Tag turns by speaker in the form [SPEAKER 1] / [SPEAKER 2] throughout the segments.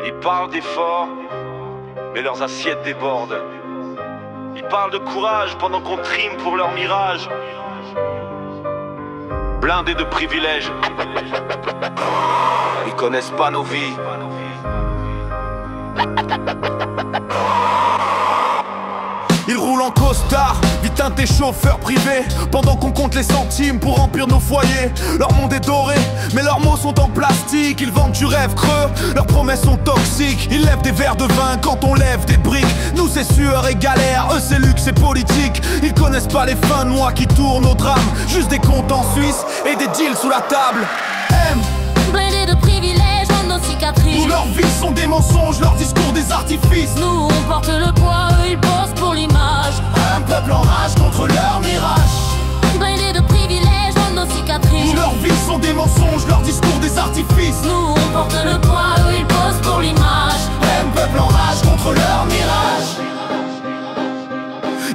[SPEAKER 1] Ils parlent d'efforts, mais leurs assiettes débordent. Ils parlent de courage pendant qu'on trime pour leur mirage. Blindés de privilèges, ils connaissent pas nos vies.
[SPEAKER 2] Ils roulent en costard, vite teintés chauffeurs privés, pendant qu'on compte les centimes pour remplir nos foyers. Leur monde est doré, mais leurs mots sont en plastique. Ils vendent du rêve creux, leurs promesses sont toxiques. Ils lèvent des verres de vin quand on lève des briques. Nous c'est sueur et galère, eux c'est luxe et politique. Ils connaissent pas les fins de mois qui tournent au drame. Juste des comptes en Suisse et des deals sous la table.
[SPEAKER 3] Blindés de privilèges, dans nos cicatrices.
[SPEAKER 2] Où leurs vies sont des mensonges, leurs discours des artifices.
[SPEAKER 3] Nous on porte le poids, eux ils bossent pour l'image.
[SPEAKER 2] Un peuple en rage contre leur mirage.
[SPEAKER 3] Blindés de privilèges, dans nos cicatrices.
[SPEAKER 2] Où leurs vies sont des mensonges, leurs discours des artifices.
[SPEAKER 3] Nous on porte le poids, eux ils bossent pour l'image.
[SPEAKER 2] Un peuple en rage contre leur mirage.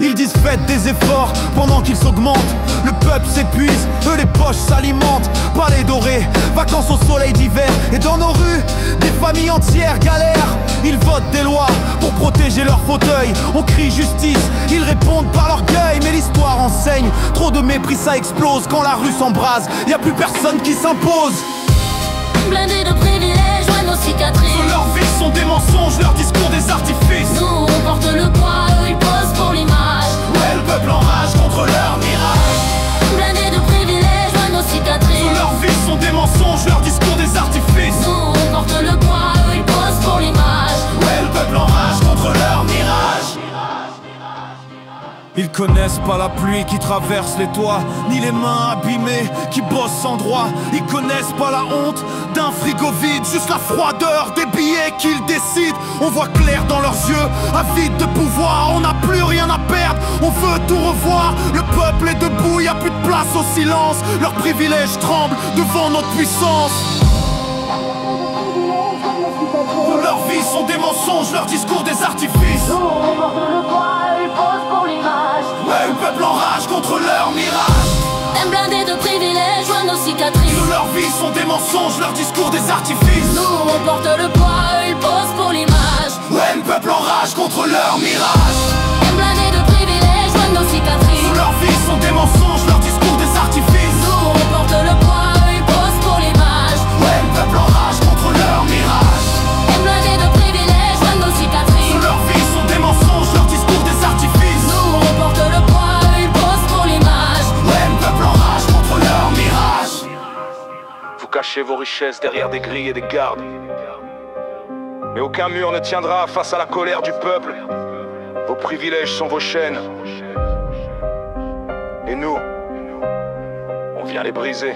[SPEAKER 2] Ils disent faites des efforts pendant qu'ils s'augmentent. Le peuple s'épuise, eux les poches s'alimentent. Palais dorés, vacances au soleil d'hiver. Et dans nos rues, des familles entières galèrent. Ils votent des lois pour protéger leur fauteuil. On crie justice, ils répondent par l'orgueil. Mais l'histoire enseigne, trop de mépris ça explose. Quand la rue s'embrase, y a plus personne qui s'impose.
[SPEAKER 3] Blindés de privilèges, ouais nos cicatrices.
[SPEAKER 2] Leurs vies sont des mensonges, leurs discours des artifices.
[SPEAKER 3] Nous on porte le poids, eux ils bossent pour l'image.
[SPEAKER 2] Ouais, le peuple en rage contre leur mirage.
[SPEAKER 3] Blindés de privilèges, ouais nos cicatrices.
[SPEAKER 2] Leurs vies sont des mensonges, leurs discours des artifices.
[SPEAKER 3] Nous on porte le poids, eux ils bossent pour l'image.
[SPEAKER 2] Ouais, le peuple en rage contre leur mirage. Ils connaissent pas la pluie qui traverse les toits, ni les mains abîmées qui bossent sans droit. Ils connaissent pas la honte d'un frigo vide, juste la froideur des billets qu'ils décident. On voit clair dans leurs yeux, avides de pouvoir. On n'a plus rien à perdre, on veut tout revoir. Le peuple est debout, y a plus de place au silence. Leurs privilèges tremblent devant notre puissance. Leurs vies sont des mensonges, leurs discours des artifices.
[SPEAKER 3] Nous on porte le poids, eux ils bossent pour l'image.
[SPEAKER 2] Ouais, le peuple en rage contre leur mirage.
[SPEAKER 3] Même blindés de privilèges, ouais nos cicatrices.
[SPEAKER 2] Leurs vies sont des mensonges, leurs discours des artifices.
[SPEAKER 3] Nous on porte le poids, eux ils bossent pour l'image.
[SPEAKER 2] Ouais, le peuple en rage contre leur mirage.
[SPEAKER 3] Même blindés de privilèges, ouais nos cicatrices.
[SPEAKER 2] Leurs vies sont des mensonges, leurs discours des artifices.
[SPEAKER 3] Nous on porte le poids, eux ils bossent pour l'image.
[SPEAKER 2] Ouais, le peuple en rage contre leur mirage.
[SPEAKER 3] Même blindés de privilèges, ouais nos cicatrices.
[SPEAKER 2] Leurs vies sont des mensonges, leurs discours des artifices.
[SPEAKER 3] Nous on porte le poids, eux ils bossent pour l'image.
[SPEAKER 2] Ouais, le peuple en rage contre leur mirage.
[SPEAKER 1] Vous cachez vos richesses derrière des grilles et des gardes. Mais aucun mur ne tiendra face à la colère du peuple. Vos privilèges sont vos chaînes. Et nous, on vient les briser.